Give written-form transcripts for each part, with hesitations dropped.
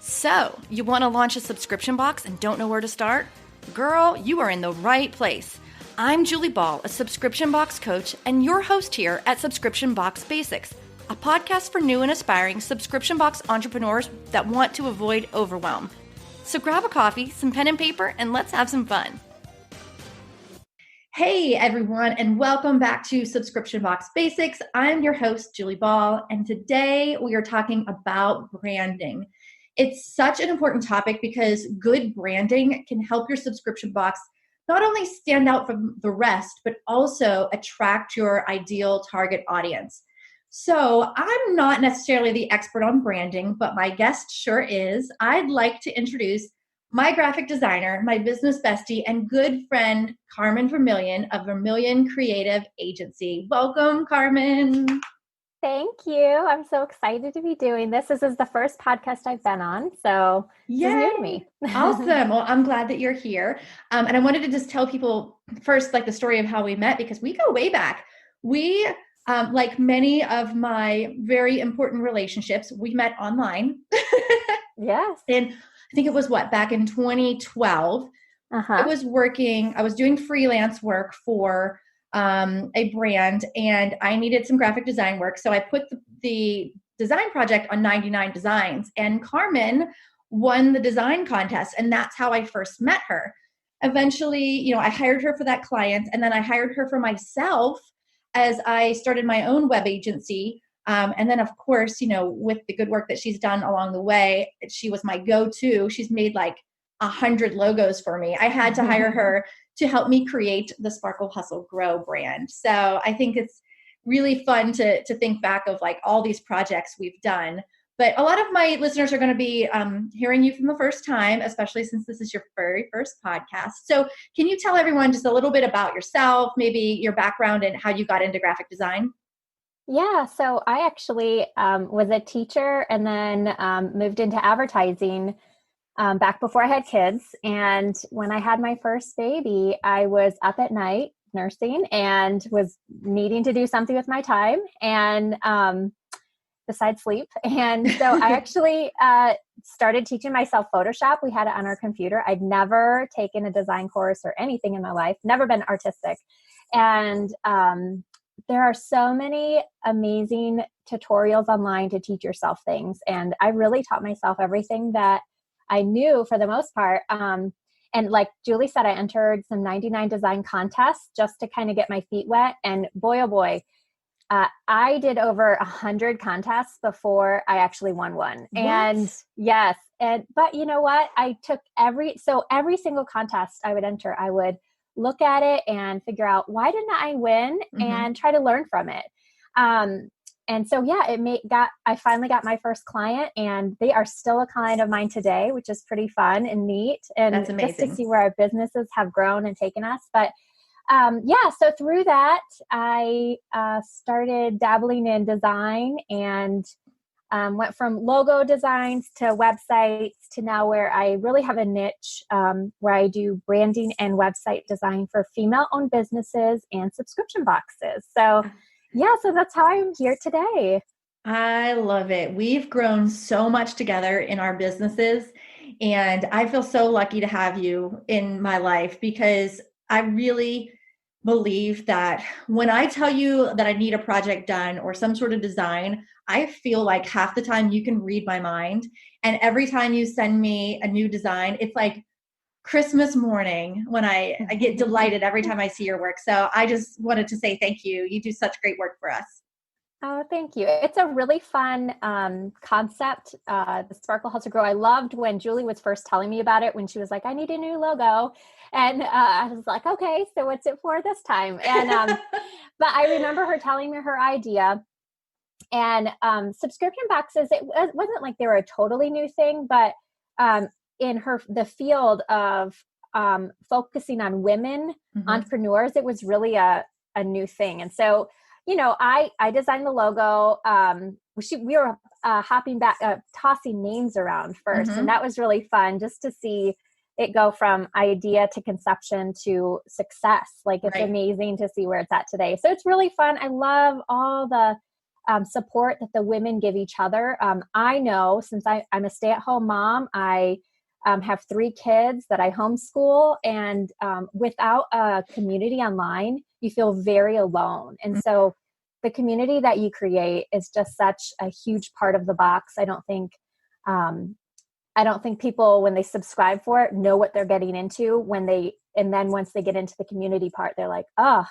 So, you want to launch a subscription box and don't know where to start? Girl, you are in the right place. I'm Julie Ball, a subscription box coach, and your host here at Subscription Box Basics, a podcast for new and aspiring subscription box entrepreneurs that want to avoid overwhelm. So grab a coffee, some pen and paper, and let's have some fun. Hey everyone, and welcome back to Subscription Box Basics. I'm your host, Julie Ball, and today we are talking about branding. It's such an important topic because good branding can help your subscription box not only stand out from the rest, but also attract your ideal target audience. So I'm not necessarily the expert on branding, but my guest sure is. I'd like to introduce my graphic designer, my business bestie, and good friend, Carmen Vermillion of Vermillion Creative Agency. Welcome, Carmen. Thank you. I'm so excited to be doing this. This is the first podcast I've been on, so this is new to me. Awesome. Well, I'm glad that you're here. And I wanted to just tell people first, like the story of how we met, because we go way back. We, like many of my very important relationships, we met online. Yes. And I think it was back in 2012. I was doing freelance work for a brand, and I needed some graphic design work. So I put the design project on 99 Designs, and Carmen won the design contest. And that's how I first met her. Eventually, I hired her for that client, and then I hired her for myself as I started my own web agency. And then of course, with the good work that she's done along the way, she was my go-to. She's made like 100 logos for me. I had to hire her to help me create the Sparkle Hustle Grow brand. So I think it's really fun to think back of like all these projects we've done. But a lot of my listeners are going to be hearing you from the first time, especially since this is your very first podcast. So can you tell everyone just a little bit about yourself, maybe your background and how you got into graphic design? Yeah. So I actually was a teacher and then moved into advertising back before I had kids. And when I had my first baby, I was up at night nursing and was needing to do something with my time and besides sleep. And so I actually started teaching myself Photoshop. We had it on our computer. I'd never taken a design course or anything in my life, never been artistic. And there are so many amazing tutorials online to teach yourself things. And I really taught myself everything that I knew for the most part. And like Julie said, I entered some 99 design contests just to kind of get my feet wet. And boy, oh boy, I did over 100 contests before I actually won one. What? And yes. But you know what? I took every single contest I would enter, I would look at it and figure out why didn't I win and try to learn from it. And so, yeah, I finally got my first client, and they are still a client of mine today, which is pretty fun and neat. And that's amazing. Just to see where our businesses have grown and taken us. But so through that, I started dabbling in design and went from logo designs to websites to now where I really have a niche where I do branding and website design for female-owned businesses and subscription boxes. So so that's how I'm here today. I love it. We've grown so much together in our businesses, and I feel so lucky to have you in my life because I really believe that when I tell you that I need a project done or some sort of design, I feel like half the time you can read my mind. And every time you send me a new design, it's like Christmas morning when I get delighted every time I see your work. So I just wanted to say thank you. You do such great work for us. Oh, thank you. It's a really fun concept, the Sparkle Hustle Grow. I loved when Julie was first telling me about it when she was like, I need a new logo. And I was like, okay, so what's it for this time? And but I remember her telling me her idea. And subscription boxes, it wasn't like they were a totally new thing, but in the field of focusing on women entrepreneurs, it was really a new thing. And so, I designed the logo. We were hopping back, tossing names around first. And that was really fun just to see it go from idea to conception to success. Like it's amazing to see where it's at today. So it's really fun. I love all the support that the women give each other. I know, since I'm a stay-at-home mom, I have 3 kids that I homeschool, and without a community online, you feel very alone. And so the community that you create is just such a huge part of the box. I don't think people, when they subscribe for it, know what they're getting into and then once they get into the community part, they're like, oh,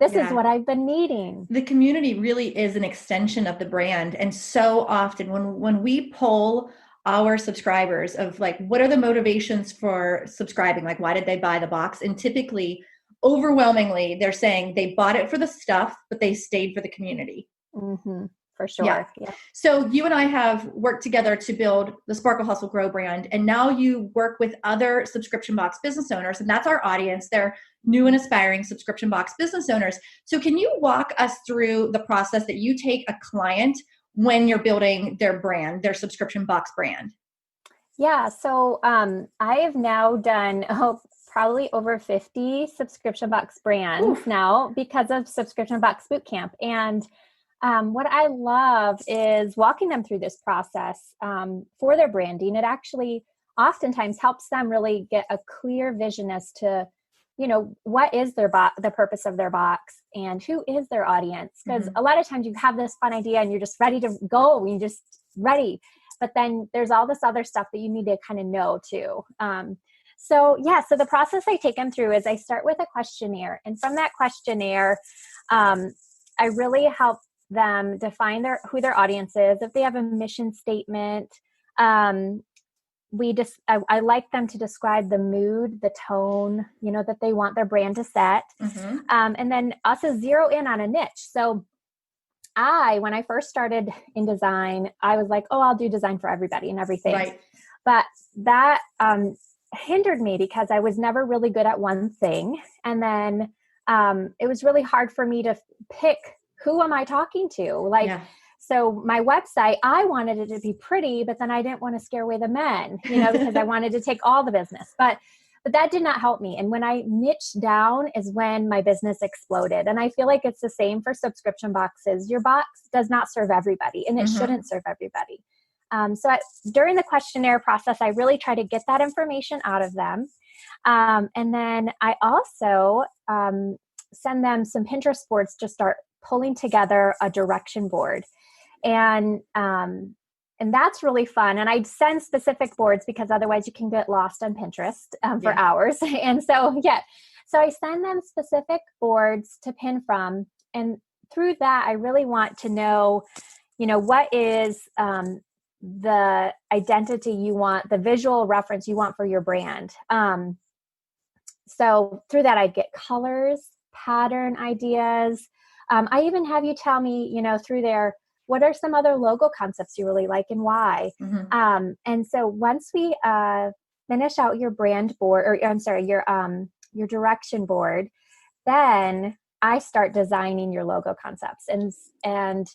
this is what I've been needing. The community really is an extension of the brand. And so often when we poll our subscribers of like, what are the motivations for subscribing? Like, why did they buy the box? And typically, overwhelmingly, they're saying they bought it for the stuff, but they stayed for the community. Mm-hmm. For sure. Yeah. So you and I have worked together to build the Sparkle Hustle Grow brand. And now you work with other subscription box business owners. And that's our audience. They're new and aspiring subscription box business owners. So can you walk us through the process that you take a client when you're building their brand, their subscription box brand? Yeah. So I have now done probably over 50 subscription box brands now because of Subscription Box Bootcamp. And what I love is walking them through this process for their branding. It actually oftentimes helps them really get a clear vision as to, what is the purpose of their box and who is their audience. Because a lot of times you have this fun idea and you're just ready to go and you're just ready. But then there's all this other stuff that you need to kind of know too. So the process I take them through is I start with a questionnaire. And from that questionnaire, I really help them define who their audience is. If they have a mission statement, I like them to describe the mood, the tone, that they want their brand to set. And then also zero in on a niche. So when I first started in design, I was like, I'll do design for everybody and everything. Right. But that hindered me because I was never really good at one thing. And then it was really hard for me to pick, who am I talking to? So my website, I wanted it to be pretty, but then I didn't want to scare away the men, because I wanted to take all the business. But that did not help me. And when I niched down is when my business exploded. And I feel like it's the same for subscription boxes. Your box does not serve everybody, and it shouldn't serve everybody. During the questionnaire process, I really try to get that information out of them. And then I also send them some Pinterest boards to start pulling together a direction board. And that's really fun. And I send specific boards because otherwise you can get lost on Pinterest for hours. And so I send them specific boards to pin from. And through that, I really want to know, what is the identity you want, the visual reference you want for your brand. So through that, I'd get colors, pattern ideas. I even have you tell me, through there, what are some other logo concepts you really like and why? And so once we finish out your brand board, your direction board, then I start designing your logo concepts. And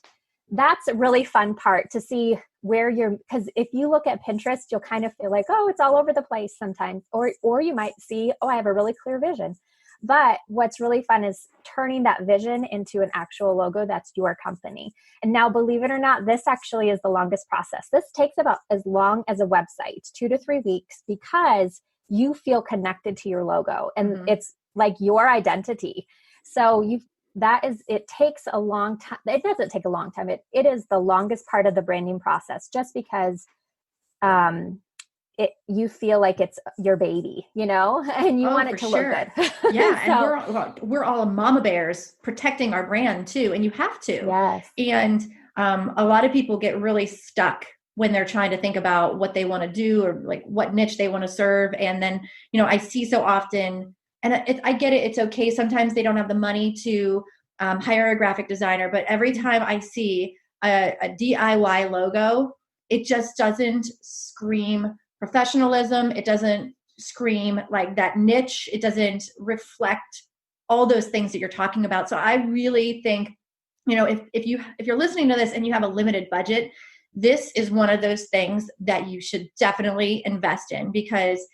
that's a really fun part to see where because if you look at Pinterest, you'll kind of feel like, it's all over the place sometimes. Or you might see, I have a really clear vision. But what's really fun is turning that vision into an actual logo that's your company. And now, believe it or not, this actually is the longest process. This takes about as long as a website, 2 to 3 weeks, because you feel connected to your logo and it's like your identity. So it takes a long time. It doesn't take a long time. It is the longest part of the branding process, just because you feel like it's your baby, and you want it to look good. Yeah. And we're all mama bears protecting our brand too. And you have to. Yes. And a lot of people get really stuck when they're trying to think about what they want to do or like what niche they want to serve. And then, I see so often, and I get it. It's okay. Sometimes they don't have the money to hire a graphic designer, but every time I see a DIY logo, it just doesn't scream professionalism. It doesn't scream like that niche. It doesn't reflect all those things that you're talking about. So I really think, if you're listening to this and you have a limited budget, this is one of those things that you should definitely invest in, because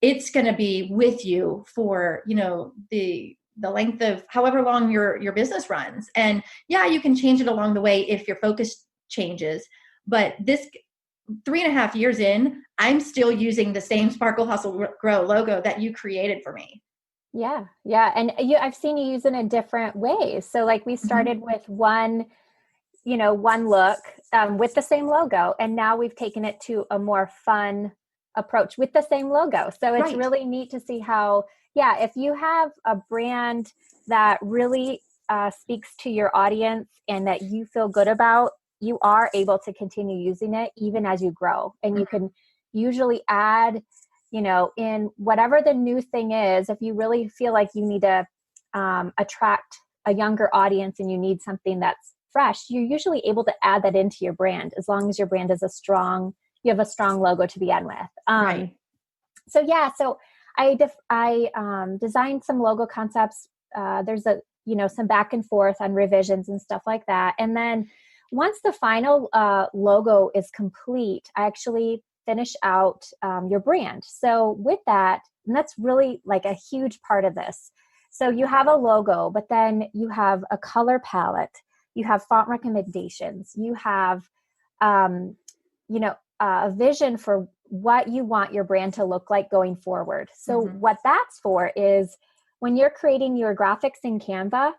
it's going to be with you for, the the length of however long your business runs. And yeah, you can change it along the way if your focus changes. But this 3.5 years in, I'm still using the same Sparkle Hustle Grow logo that you created for me. Yeah. Yeah. And I've seen you use it in different ways. So like we started with one look with the same logo. And now we've taken it to a more fun approach with the same logo. So it's really neat to see how, if you have a brand that really speaks to your audience and that you feel good about, you are able to continue using it even as you grow. And you can usually add, in whatever the new thing is, if you really feel like you need to attract a younger audience and you need something that's fresh, you're usually able to add that into your brand as long as your brand is you have a strong logo to begin with. So I designed some logo concepts. There's some back and forth on revisions and stuff like that. And then once the final logo is complete, I actually finish out your brand. So with that, and that's really like a huge part of this. So you have a logo, but then you have a color palette, you have font recommendations, you have, a vision for what you want your brand to look like going forward. So what that's for is when you're creating your graphics in Canva,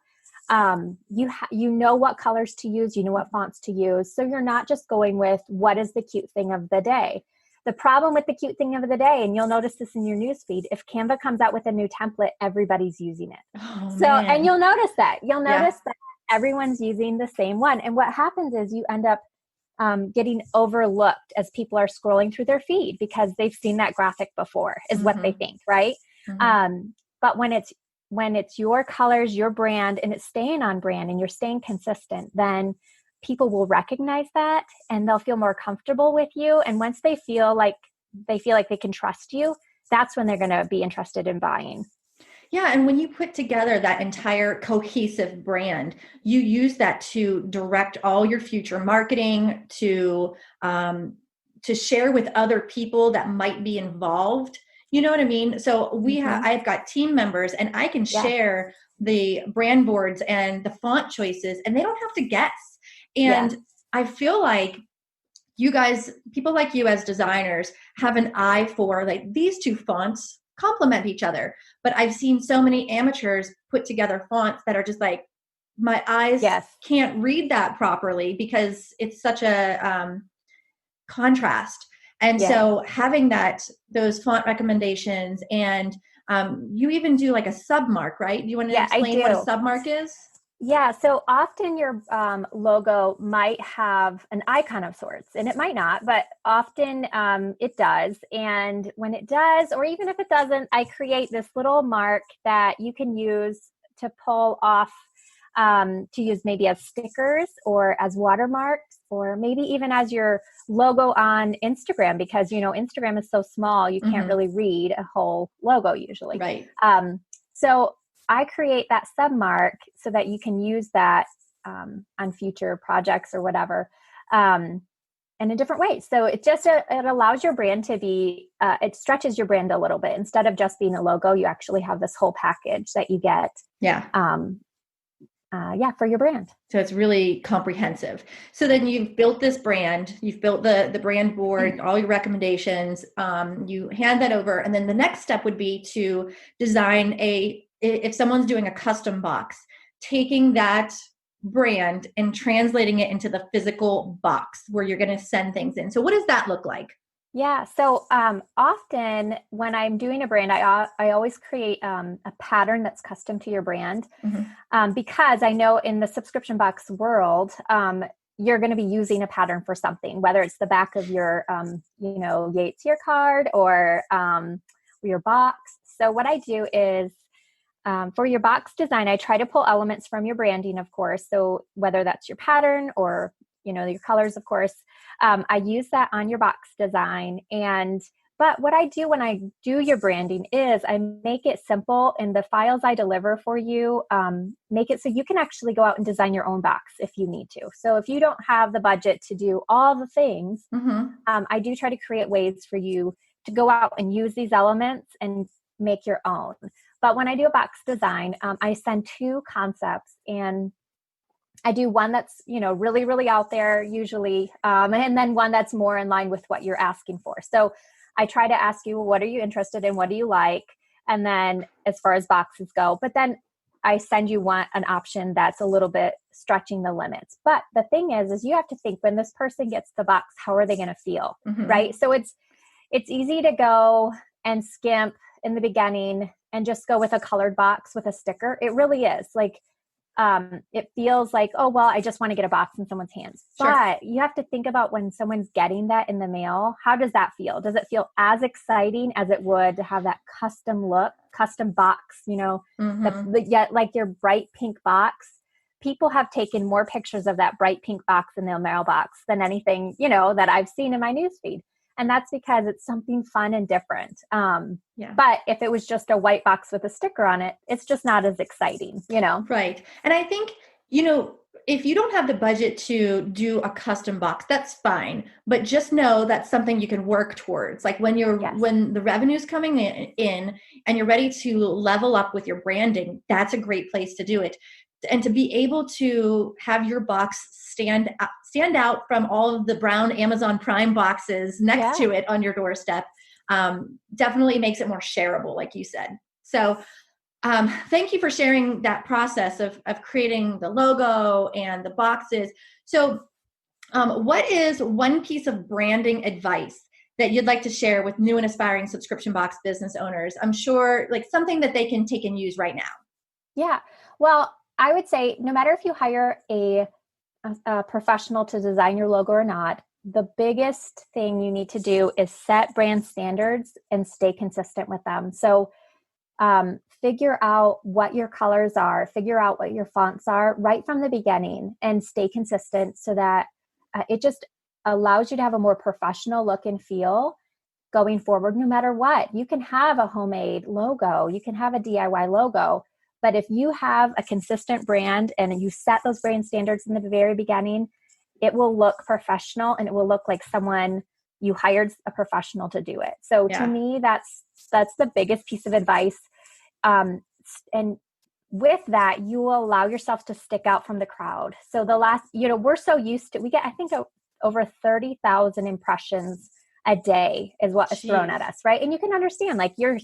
you know what colors to use, you know what fonts to use. So you're not just going with what is the cute thing of the day. The problem with the cute thing of the day, and you'll notice this in your newsfeed, if Canva comes out with a new template, everybody's using it. And you'll notice that. You'll notice that everyone's using the same one. And what happens is you end up getting overlooked as people are scrolling through their feed because they've seen that graphic before, is what they think, right? But when it's your colors, your brand, and it's staying on brand and you're staying consistent, then people will recognize that and they'll feel more comfortable with you. And once they feel like they can trust you, that's when they're going to be interested in buying. Yeah. And when you put together that entire cohesive brand, you use that to direct all your future marketing, to share with other people that might be involved. You know what I mean? So I've got team members and I can share the brand boards and the font choices and they don't have to guess. And I feel like you guys, people like you as designers, have an eye for like these two fonts complement each other. But I've seen so many amateurs put together fonts that are just like, my eyes can't read that properly because it's such a contrast. And so having those font recommendations and you even do like a submark, right? Do you want to explain what a submark is? Yeah. So often your logo might have an icon of sorts, and it might not, but often it does. And when it does, or even if it doesn't, I create this little mark that you can use to pull off, to use maybe as stickers or as watermarks, or maybe even as your logo on Instagram, because, Instagram is so small, you can't really read a whole logo usually. Right. So I create that submark so that you can use that on future projects or whatever, and in different ways. So it allows your brand to be, it stretches your brand a little bit. Instead of just being a logo, you actually have this whole package that you get. For your brand. So it's really comprehensive. So then you've built this brand, you've built the brand board, all your recommendations, you hand that over. And then the next step would be to design if someone's doing a custom box, taking that brand and translating it into the physical box where you're going to send things in. So what does that look like? Yeah. So often when I'm doing a brand, I always create a pattern that's custom to your brand, because I know in the subscription box world, you're going to be using a pattern for something, whether it's the back of your, Yates Year card or your box. So what I do is, for your box design, I try to pull elements from your branding, of course. So whether that's your pattern or, your colors, of course, I use that on your box design. But what I do when I do your branding is I make it simple, and the files I deliver for you, make it so you can actually go out and design your own box if you need to. So if you don't have the budget to do all the things, I do try to create ways for you to go out and use these elements and make your own. But when I do a box design, I send 2 concepts, and I do one that's, really, really out there usually. And then one that's more in line with what you're asking for. So I try to ask you, what are you interested in? What do you like? And then as far as boxes go, but then I send you an option that's a little bit stretching the limits. But the thing is you have to think, when this person gets the box, how are they going to feel? Mm-hmm. Right. So it's easy to go and skimp in the beginning and just go with a colored box with a sticker. It really is like, it feels like, oh, well, I just want to get a box in someone's hands. Sure. But you have to think about when someone's getting that in the mail, how does that feel? Does it feel as exciting as it would to have that custom look, custom box, mm-hmm. Yet like your bright pink box? People have taken more pictures of that bright pink box in their mailbox than anything, that I've seen in my newsfeed. And that's because it's something fun and different. But if it was just a white box with a sticker on it, it's just not as exciting, Right. And I think, if you don't have the budget to do a custom box, that's fine. But just know that's something you can work towards. Like when when the revenue's coming in and you're ready to level up with your branding, that's a great place to do it. And to be able to have your box stand out from all of the brown Amazon Prime boxes next to it on your doorstep, definitely makes it more shareable, like you said. So thank you for sharing that process of creating the logo and the boxes. So what is one piece of branding advice that you'd like to share with new and aspiring subscription box business owners? I'm sure like something that they can take and use right now. Yeah. Well, I would say no matter if you hire a professional to design your logo or not, the biggest thing you need to do is set brand standards and stay consistent with them. So figure out what your colors are, figure out what your fonts are right from the beginning, and stay consistent so that it just allows you to have a more professional look and feel going forward, no matter what. You can have a homemade logo, you can have a DIY logo, but if you have a consistent brand and you set those brand standards in the very beginning, it will look professional and it will look like someone you hired a professional to do it. So to me, that's the biggest piece of advice. And with that, you will allow yourself to stick out from the crowd. So we're so used to, we get, I think, over 30,000 impressions a day is what is thrown at us, right? And you can understand, like, you're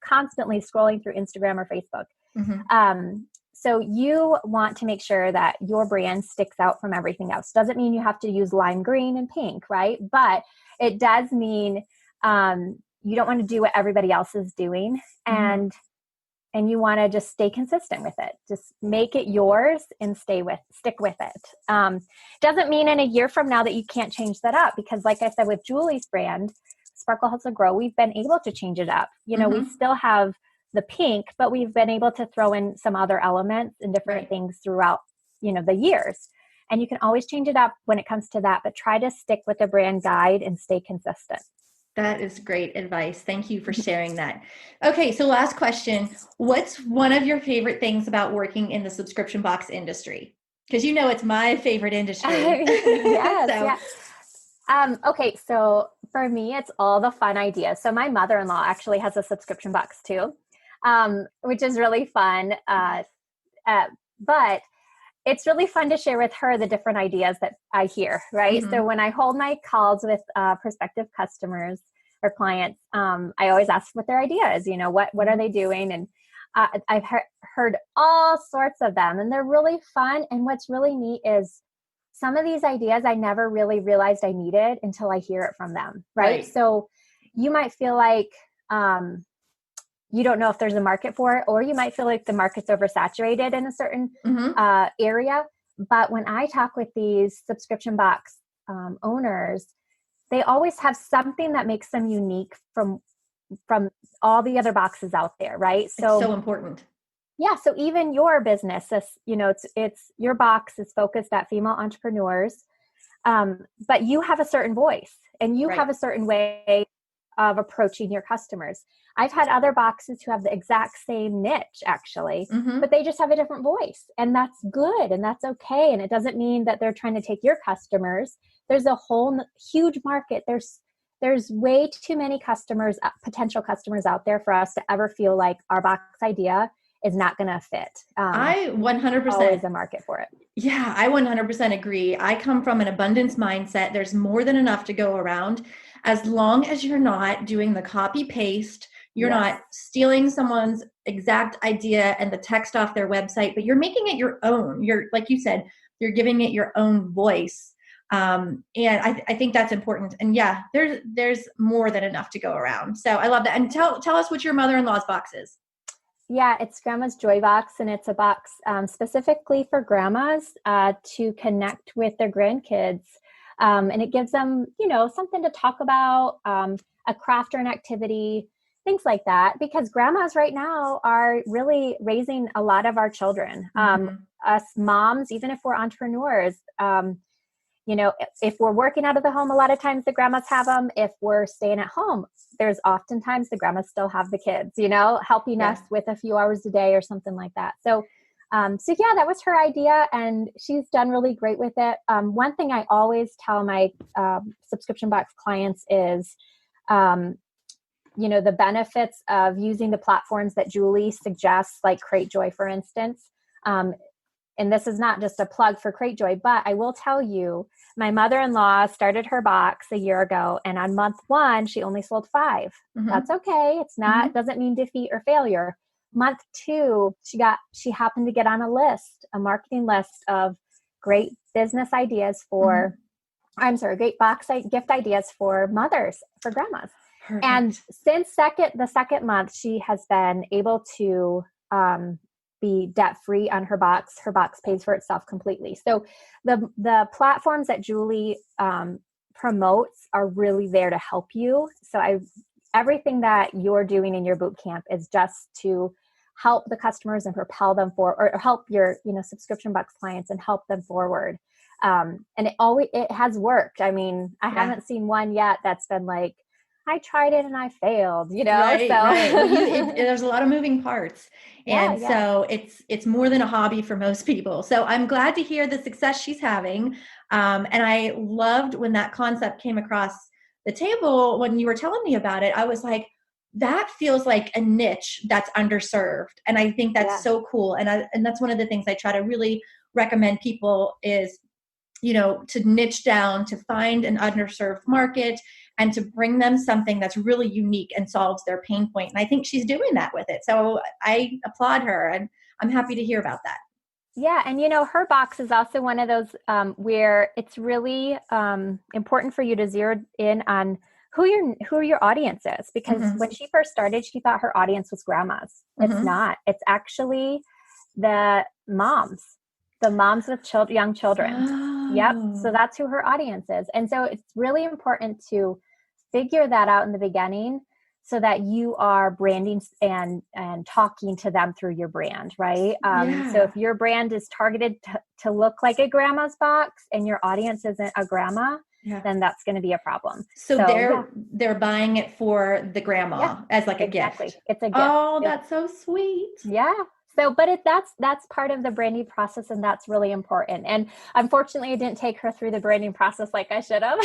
constantly scrolling through Instagram or Facebook. Mm-hmm. So you want to make sure that your brand sticks out from everything else. Doesn't mean you have to use lime green and pink, right? But it does mean you don't want to do what everybody else is doing. Mm-hmm. And you want to just stay consistent with it. Just make it yours and stick with it. Doesn't mean in a year from now that you can't change that up, because like I said, with Julie's brand, Sparkle Helps Her Grow, we've been able to change it up. Mm-hmm. We still have the pink, but we've been able to throw in some other elements and different things throughout, the years. And you can always change it up when it comes to that, but try to stick with the brand guide and stay consistent. That is great advice. Thank you for sharing that. Okay, so last question. What's one of your favorite things about working in the subscription box industry? Because it's my favorite industry. Yes, okay, so for me, it's all the fun ideas. So my mother-in-law actually has a subscription box too, which is really fun. But it's really fun to share with her the different ideas that I hear, right? Mm-hmm. So when I hold my calls with prospective customers or clients, I always ask what their idea is, what are they doing? And I've heard all sorts of them, and they're really fun. And what's really neat is some of these ideas I never really realized I needed until I hear it from them, right? So you might feel like you don't know if there's a market for it, or you might feel like the market's oversaturated in a certain area. But when I talk with these subscription box owners, they always have something that makes them unique from all the other boxes out there, right? So it's so important. Yeah. So even your business, it's your box is focused at female entrepreneurs, but you have a certain voice and you have a certain way of approaching your customers. I've had other boxes who have the exact same niche actually, but they just have a different voice, and that's good. And that's okay. And it doesn't mean that they're trying to take your customers. There's a whole huge market. There's there's way too many customers, potential customers out there for us to ever feel like our box idea is not going to fit. I 100%. Always a market for it. Yeah, I 100% agree. I come from an abundance mindset. There's more than enough to go around. As long as you're not doing the copy paste, you're not stealing someone's exact idea and the text off their website, but you're making it your own. You're, like you said, you're giving it your own voice. And I think that's important. And yeah, there's more than enough to go around. So I love that. And tell us what your mother-in-law's box is. Yeah, it's Grandma's Joy Box, and it's a box specifically for grandmas to connect with their grandkids. And it gives them, something to talk about, a craft or an activity, things like that, because grandmas right now are really raising a lot of our children. Us moms, even if we're entrepreneurs, if we're working out of the home, a lot of times the grandmas have them. If we're staying at home, there's oftentimes the grandmas still have the kids, helping us with a few hours a day or something like that. So yeah, that was her idea, and she's done really great with it. One thing I always tell my subscription box clients is, the benefits of using the platforms that Julie suggests, like CreateJoy, for instance. And this is not just a plug for CreateJoy, but I will tell you, my mother-in-law started her box a year ago, and on month 1, she only sold 5. That's okay. It's not, doesn't mean defeat or failure. Month 2, she happened to get on a marketing list of great business ideas great box gift ideas for mothers, for grandmas. Perfect. And since the second month, she has been able to be debt-free on her box. Her box pays for itself completely. So the platforms that Julie promotes are really there to help you. So everything that you're doing in your boot camp is just to help the customers and propel them forward, or help your subscription box clients and help them forward. And it has worked. I mean, I haven't seen one yet that's been like, I tried it and I failed, Right, so. Right. Well, there's a lot of moving parts. And so it's more than a hobby for most people. So I'm glad to hear the success she's having. And I loved when that concept came across the table, when you were telling me about it, I was like, that feels like a niche that's underserved. And I think that's so cool. And that's one of the things I try to really recommend people is, to niche down, to find an underserved market, and to bring them something that's really unique and solves their pain point. And I think she's doing that with it. So I applaud her, and I'm happy to hear about that. Yeah. And, her box is also one of those where it's really important for you to zero in on who your audience is. Because when she first started, she thought her audience was grandmas. It's not. It's actually the moms with young children. Oh. Yep. So that's who her audience is. And so it's really important to figure that out in the beginning so that you are branding and talking to them through your brand, right? So if your brand is targeted to look like a grandma's box and your audience isn't a grandma, then that's going to be a problem. So they're buying it for the grandma as like a gift. It's a gift. Oh, that's so sweet. Yeah. So, but that's part of the branding process, and that's really important. And unfortunately, I didn't take her through the branding process like I should have.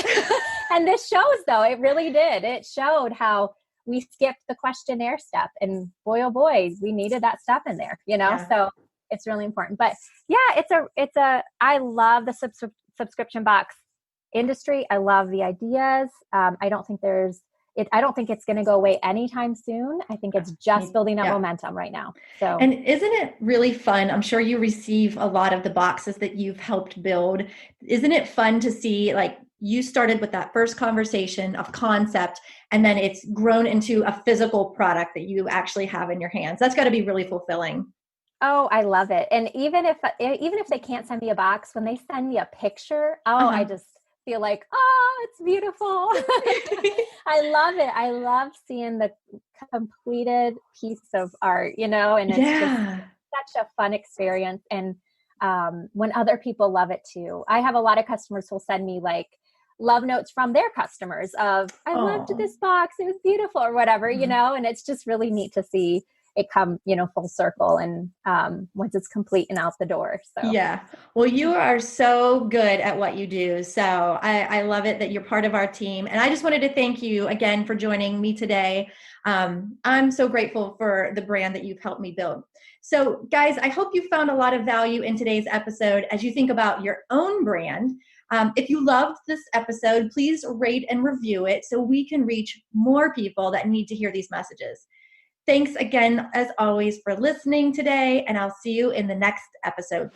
And this shows, though, it really did. It showed how we skipped the questionnaire step, and boy, oh boy, we needed that step in there, So it's really important. But I love the subscription box industry. I love the ideas. I don't think it's going to go away anytime soon. I think it's just building up momentum right now. So, and isn't it really fun? I'm sure you receive a lot of the boxes that you've helped build. Isn't it fun to see, like, you started with that first conversation of concept, and then it's grown into a physical product that you actually have in your hands? That's got to be really fulfilling. Oh, I love it. And even if they can't send me a box, when they send me a picture, I just feel like, it's beautiful. I love it. I love seeing the completed piece of art, and it's just such a fun experience. And when other people love it too. I have a lot of customers who will send me like love notes from their customers of, I loved this box, it was beautiful, or whatever, and it's just really neat to see it come, full circle and once it's complete and out the door. So yeah. Well, you are so good at what you do. So I love it that you're part of our team. And I just wanted to thank you again for joining me today. I'm so grateful for the brand that you've helped me build. So guys, I hope you found a lot of value in today's episode as you think about your own brand. If you loved this episode, please rate and review it so we can reach more people that need to hear these messages. Thanks again, as always, for listening today, and I'll see you in the next episode.